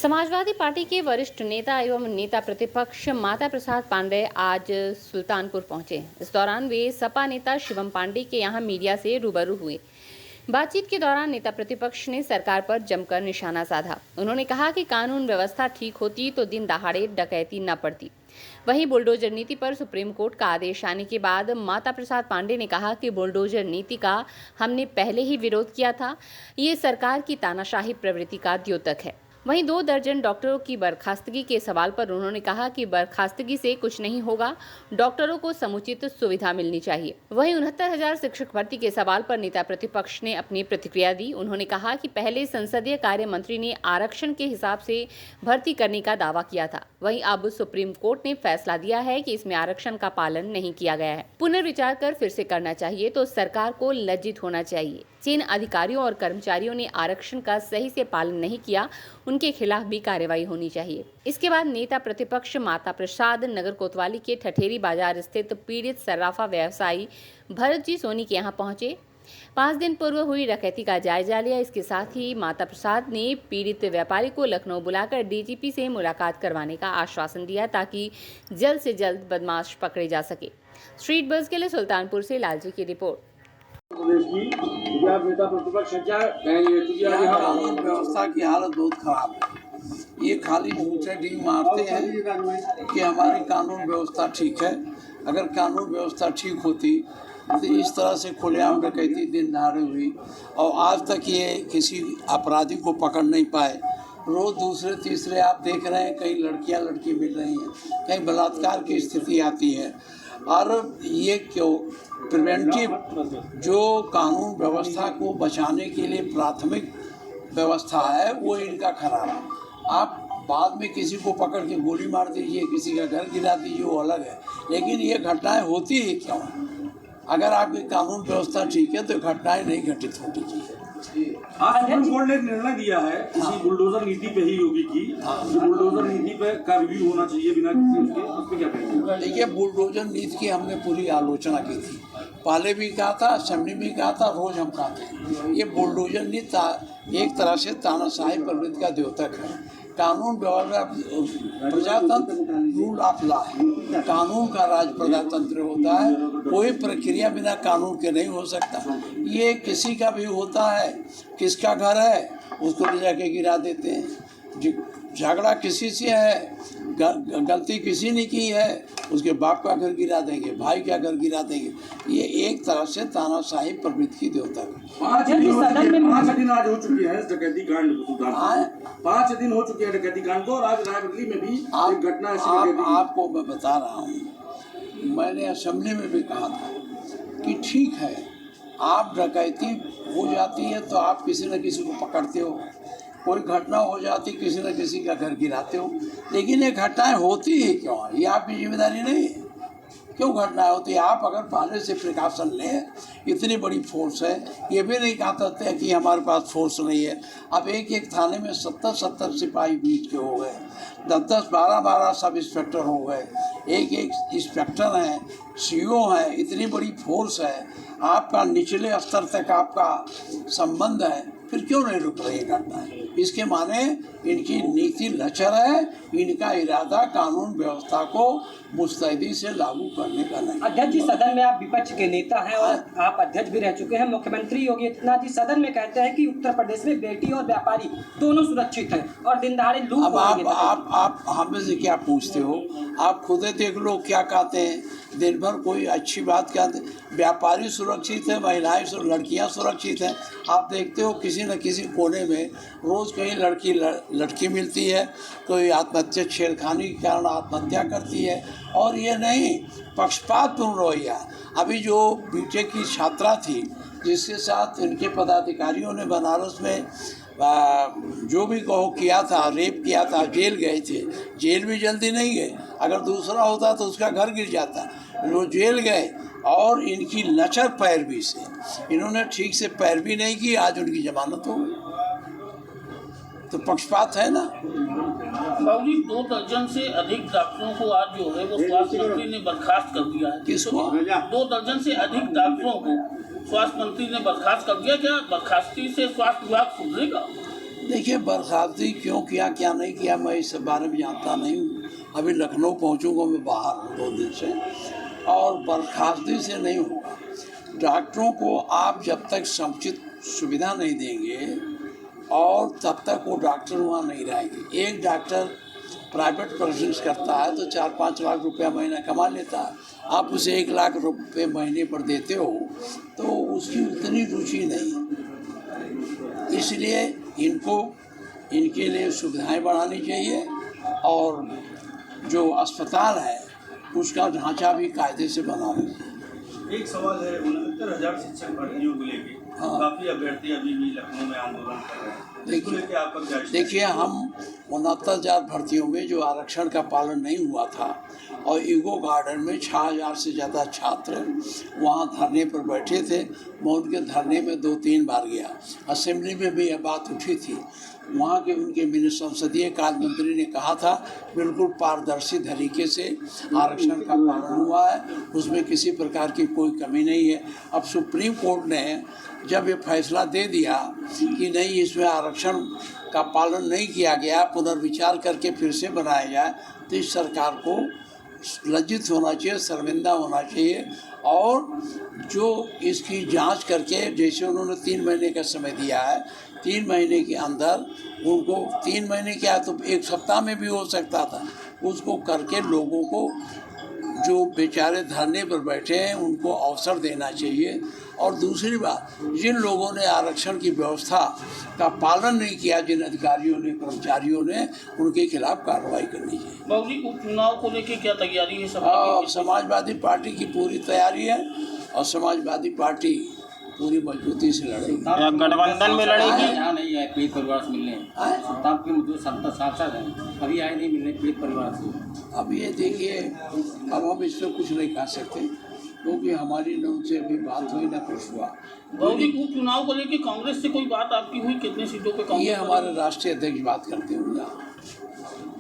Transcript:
Samajwadi party के वरिष्ठ नेता एवं नेता प्रतिपक्ष माता प्रसाद पांडेय आज सुल्तानपुर पहुंचे। इस दौरान वे सपा नेता शिवम पांडे के यहां मीडिया से रूबरू हुए। बातचीत के दौरान नेता प्रतिपक्ष ने सरकार पर जमकर निशाना साधा। उन्होंने कहा कि कानून व्यवस्था ठीक होती तो दिन दहाड़े डकैती न पड़ती। वहीं बुलडोजर नीति पर सुप्रीम कोर्ट का आदेश आने के बाद माता प्रसाद पांडे ने कहा कि बुलडोजर नीति का हमने पहले ही विरोध किया था। ये सरकार की तानाशाही प्रवृत्ति का द्योतक है। वहीं 2 दर्जन डॉक्टरों की बर्खास्तगी के सवाल पर उन्होंने कहा कि बर्खास्तगी से कुछ नहीं होगा, डॉक्टरों को समुचित सुविधा मिलनी चाहिए। वहीं 69,000 शिक्षक भर्ती के सवाल पर नेता प्रतिपक्ष ने अपनी प्रतिक्रिया दी। उन्होंने कहा कि पहले संसदीय कार्य मंत्री ने आरक्षण के हिसाब से भर्ती करने का दावा किया था, वहीं अब सुप्रीम कोर्ट ने फैसला दिया है कि इसमें आरक्षण का पालन नहीं किया गया है। पुनर्विचार कर फिर से करना चाहिए तो सरकार को लज्जित होना चाहिए। जिन अधिकारियों और कर्मचारियों ने आरक्षण का सही से पालन नहीं किया, उनके खिलाफ भी कार्रवाई होनी चाहिए। इसके बाद नेता प्रतिपक्ष माता प्रसाद नगर कोतवाली के ठठेरी बाजार स्थित पीड़ित सर्राफा व्यवसायी भरत जी सोनी के यहां पहुंचे। 5 दिन पूर्व हुई डकैती का जायजा लिया। इसके साथ ही माता प्रसाद ने पीड़ित व्यापारी को लखनऊ बुलाकर डीजीपी से मुलाकात करवाने का आश्वासन दिया ताकि जल्द से जल्द बदमाश पकड़े जा सके। स्ट्रीट बज़ के लिए सुल्तानपुर से लालजी की रिपोर्ट। नेता प्रतिपक्ष क्या कानून व्यवस्था की हालत बहुत खराब है। ये खाली झूठे ढींग मारते हैं कि हमारी कानून व्यवस्था ठीक है। अगर कानून व्यवस्था ठीक होती तो इस तरह से खुलेआम डकैती दिन दहाड़े हुई और आज तक ये किसी अपराधी को पकड़ नहीं पाए। रोज दूसरे तीसरे आप देख रहे हैं, कई लड़की मिल रही हैं, कहीं बलात्कार की स्थिति आती है। और ये क्यों? प्रिवेंटिव जो कानून व्यवस्था को बचाने के लिए प्राथमिक व्यवस्था है वो इनका खराब है। आप बाद में किसी को पकड़ के गोली मार दीजिए, किसी का घर गिरा दीजिए, वो अलग है, लेकिन ये घटनाएं होती ही क्यों? अगर आपकी कानून व्यवस्था ठीक है तो घटनाएं नहीं घटित होनी चाहिए। आज सुप्रीम कोर्ट ने निर्णय दिया है इसी बुलडोजर नीति पे ही योगी की, जो बुलडोजर नीति पे का रिव्यू होना चाहिए बिना किसी उसके, उस पे क्या कहेंगे? देखिए, बुलडोजर नीति की हमने पूरी आलोचना की थी, पहले भी कहा था, असेंबली में कहा था, रोज हम कहते हैं। ये बुलडोजर नीति एक तरह से तानाशाही प्रवृत्ति का द्योतक है। कानून व्यवस्था प्रजातंत्र रूल ऑफ लॉ है, कानून का राज प्रजातंत्र होता है। कोई प्रक्रिया बिना कानून के नहीं हो सकता। ये किसी का भी होता है, किसका घर है उसको ले जाके गिरा देते हैं। झगड़ा किसी से है, गलती किसी ने की है, उसके बाप का घर गिरा देंगे, भाई का घर गिरा देंगे। ये एक तरह से तानाशाही प्रवृत्ति की द्योतक है। 5 दिन आज हो चुके हैं डकैती कांड को, 5 दिन हो चुके हैं डकैती कांड को, और आज रायबरेली में भी एक घटना आपको मैं बता रहा हूँ। मैंने असेंबली में भी कहा था कि ठीक है, आप डकैती हो जाती है तो आप किसी न किसी को पकड़ते हो, कोई घटना हो जाती किसी न किसी का घर गिराते हो, लेकिन ये घटनाएं होती ही क्यों? ये आपकी जिम्मेदारी नहीं है। क्यों घटना होती है? आप अगर पहले से प्रिकॉशन लें, इतनी बड़ी फोर्स है, ये भी नहीं कहा सकते कि हमारे पास फोर्स नहीं है। अब एक थाने में 70 सिपाही बीच के हो गए, 10 12 सब इंस्पेक्टर हो गए, एक इंस्पेक्टर हैं, सीओ हैं, इतनी बड़ी फोर्स है, आपका निचले स्तर तक आपका संबंध है, फिर क्यों नहीं रुक रही घटना है? इसके माने इनकी नीति लचर है, इनका इरादा कानून व्यवस्था को मुस्तैदी से लागू करने का नहीं। अध्यक्ष जी, सदन में आप विपक्ष के नेता हैं और आप अध्यक्ष भी रह चुके हैं। मुख्यमंत्री योगी आदित्यनाथ जी सदन में कहते हैं कि उत्तर प्रदेश में बेटी और व्यापारी दोनों सुरक्षित हैं और दिन दहाड़े लूट। अब आप हमें से क्या पूछते हो? आप खुद देख लो क्या कहते हैं। दिन भर कोई अच्छी बात कहते, व्यापारी सुरक्षित है, महिलाएं लड़कियां सुरक्षित हैं। आप देखते हो किसी न किसी कोने में रोज़ कहीं लड़की मिलती है, कोई आत्महत्या, छेड़खानी के कारण आत्महत्या करती है। और ये नहीं, पक्षपातपूर्ण रवैया। अभी जो बीटेक की छात्रा थी जिसके साथ इनके पदाधिकारियों ने बनारस में जो भी कहो किया था, रेप किया था, जेल गए थे। जेल भी जल्दी नहीं गए, अगर दूसरा होता तो उसका घर गिर जाता। वो जेल गए और इनकी लचर पैरवी से इन्होंने ठीक से पैरवी नहीं की, आज उनकी जमानत हो गई। तो पक्षपात है ना। बाबूजी, 2 दर्जन से अधिक डॉक्टरों को आज जो है वो स्वास्थ्य मंत्री ने बर्खास्त कर दिया है। किसको? 2 दर्जन से अधिक डॉक्टरों को स्वास्थ्य मंत्री ने बर्खास्त कर दिया। क्या बर्खास्ती से स्वास्थ्य विभाग सुधरेगा? देखिए, बर्खास्तगी क्यों किया क्या नहीं किया मैं इस बारे में जानता नहीं हूँ। अभी लखनऊ पहुँचूँगा, मैं बाहर हूँ 2 दिन से, और बर्खास्तगी से नहीं होगा। डॉक्टरों को आप जब तक समुचित सुविधा नहीं देंगे और तब तक वो डॉक्टर वहाँ नहीं रहेंगे। एक डॉक्टर प्राइवेट प्रैक्टिस करता है तो 4-5 लाख रुपया महीना कमा लेता है, आप उसे 1 लाख रुपये महीने पर देते हो तो उसकी उतनी रुचि नहीं है। इसलिए इनके लिए सुविधाएं बढ़ानी चाहिए और जो अस्पताल है उसका ढांचा भी कायदे से बनाना चाहिए। एक सवाल है, 69,000 शिक्षक भर्तियों को लेके हाँ। काफी अभ्यर्थी अभी भी लखनऊ में आंदोलन कर रहे हैं। इसको लेके आपका क्या स्टेप है? देखिए, हम 69,000 भर्तियों में जो आरक्षण का पालन नहीं हुआ था और ईगो गार्डन में 6,000 से ज़्यादा छात्र वहाँ धरने पर बैठे थे। मैं उनके धरने में 2-3 बार गया, असेंबली में भी यह बात उठी थी। वहाँ के उनके संसदीय कार्य मंत्री ने कहा था बिल्कुल पारदर्शी तरीके से आरक्षण का पालन हुआ है, उसमें किसी प्रकार की कोई कमी नहीं है। अब सुप्रीम कोर्ट ने जब ये फैसला दे दिया कि नहीं, इसमें आरक्षण का पालन नहीं किया गया, पुनर्विचार करके फिर से बनाया जाए, तो इस सरकार को लज्जित होना चाहिए, शर्मिंदा होना चाहिए और जो इसकी जांच करके, जैसे उन्होंने 3 महीने का समय दिया है, 3 महीने के अंदर उनको 3 महीने क्या तो 1 सप्ताह में भी हो सकता था, उसको करके लोगों को जो बेचारे धरने पर बैठे हैं उनको अवसर देना चाहिए। और दूसरी बात, जिन लोगों ने आरक्षण की व्यवस्था का पालन नहीं किया, जिन अधिकारियों ने, कर्मचारियों ने, उनके खिलाफ कार्रवाई करनी चाहिए। बाबूजी, उपचुनाव को लेके क्या तैयारी है सपा की? समाजवादी पार्टी की पूरी तैयारी है और समाजवादी पार्टी पूरी मजबूती से लड़ेगी। गठबंधन में लड़ेगी। यहाँ नहीं है पीड़ित परिवार से मिलने, तब के जो सांसद हैं अभी आए नहीं मिलने पीड़ित परिवार से। अब ये देखिए, अब हम इस पर कुछ नहीं कह सकते क्योंकि हमारी न उनसे अभी बात हुई, न कुछ हुआ। बाबूजी, उपचुनाव को लेके कांग्रेस से कोई बात आपकी हुई? कितनी सीटों पे कांग्रेस? ये हमारे राष्ट्रीय अध्यक्ष बात करते होंगे।